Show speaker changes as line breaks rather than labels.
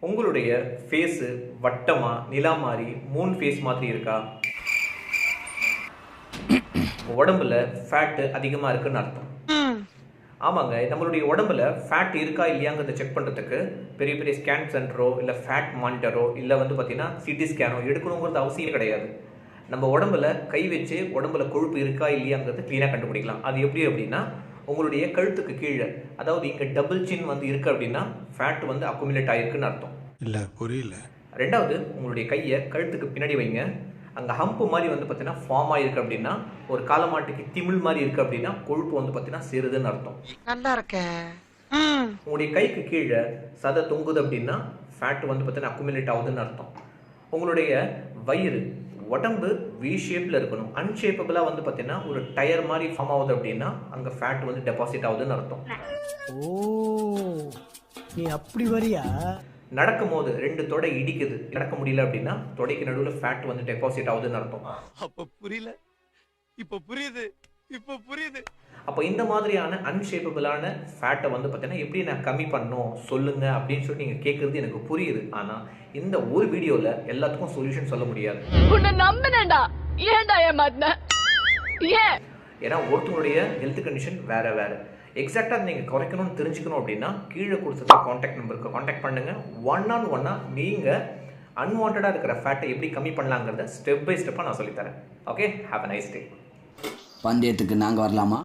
உங்களுடைய ஃபேஸு வட்டமா, நிலா மாதிரி, மூன் ஃபேஸ் மாதிரி இருக்கா? உடம்புல ஃபேட்டு அதிகமாக இருக்குன்னு அர்த்தம். ஆமாங்க, நம்மளுடைய உடம்புல ஃபேட் இருக்கா இல்லையாங்கிறத செக் பண்ணுறதுக்கு பெரிய பெரிய ஸ்கேன் சென்டரோ இல்லை ஃபேட் மானிட்டரோ இல்லை பார்த்தீங்கன்னா சிடி ஸ்கேனோ எடுக்கணுங்கிறது அவசியம் கிடையாது. நம்ம உடம்புல கை வச்சு உடம்புல கொழுப்பு இருக்கா இல்லையாங்கிறத க்ளீனாக கண்டுபிடிக்கலாம். அது எப்படி அப்படின்னா, உங்களுடைய கழுத்துக்கு கீழே, அதாவது இங்கே டபுள் சின் இருக்குது அப்படின்னா ஃபேட் அக்குமுலேட் ஆகிருக்குன்னு அர்த்தம்.
இல்லை, புரியல.
ரெண்டாவது, உங்களுடைய கையை கழுத்துக்கு பின்னாடி வைங்க. அங்கே ஹம்பு மாதிரி பார்த்தீங்கன்னா ஃபார்ம் ஆகிருக்கு அப்படின்னா, ஒரு காலமாட்டுக்கு திமிழ் மாதிரி இருக்குது அப்படின்னா கொழுப்பு பார்த்தீங்கன்னா சேருதுன்னு அர்த்தம்.
நல்லா இருக்க.
உங்களுடைய கைக்கு கீழே சதை தொங்குது அப்படின்னா ஃபேட் பார்த்தீங்கன்னா அக்குமுலேட் ஆகுதுன்னு அர்த்தம். உங்களுடைய வயிறு, உடம்பு வி ஷேப்பில் இருக்கணும். அன்ஷேப்பபிளாக பார்த்தீங்கன்னா ஒரு டயர் மாதிரி ஃபார்ம் ஆகுது அப்படின்னா அங்கே ஃபேட் டெபாசிட் ஆகுதுன்னு அர்த்தம்.
ஓ, நீ அப்படி வரியா?
நடக்கும் போது 2 தொடை இடிக்குது, நடக்க முடியல அப்படின்னா தொடைக்கு நடுவில் ஃபேட் டெபாசிட் ஆகுதுன்னு அர்த்தம்.
அப்ப புரியல, இப்ப புரியுது, இப்ப புரியுது.
அப்போ இந்த மாதிரியான அன்ஷேப்பபிளான ஃபேட்டை பார்த்தீங்கன்னா எப்படி நான் கம்மி பண்ணணும் சொல்லுங்க அப்படின்னு சொல்லி நீங்கள் கேட்குறது எனக்கு புரியுது. ஆனால் இந்த ஒரு வீடியோவில் எல்லாத்துக்கும் சொல்யூஷன் சொல்ல முடியாது.
உன்னை நம்பினேன்டா, ஏன்டா ஏமாத்தின? ஏன்?
ஏன்னா ஒருத்தருடைய ஹெல்த் கண்டிஷன் வேற வேற. எக்ஸாக்டாக நீங்கள் குறைக்கணும்னு தெரிஞ்சுக்கணும் அப்படின்னா கீழே கொடுத்துருக்க காண்டாக்ட் நம்பருக்கு காண்டாக்ட் பண்ணுங்கள். ஒன்-ஆன்-1 நீங்கள் அன்வான்டாக இருக்கிற ஃபேட்டை எப்படி கம்மி பண்ணலாங்கிறத ஸ்டெப் பை ஸ்டெப்பாக நான் சொல்லித்தரேன். Okay, have a nice day.
பந்தயத்துக்கு நாங்கள் வரலாமா?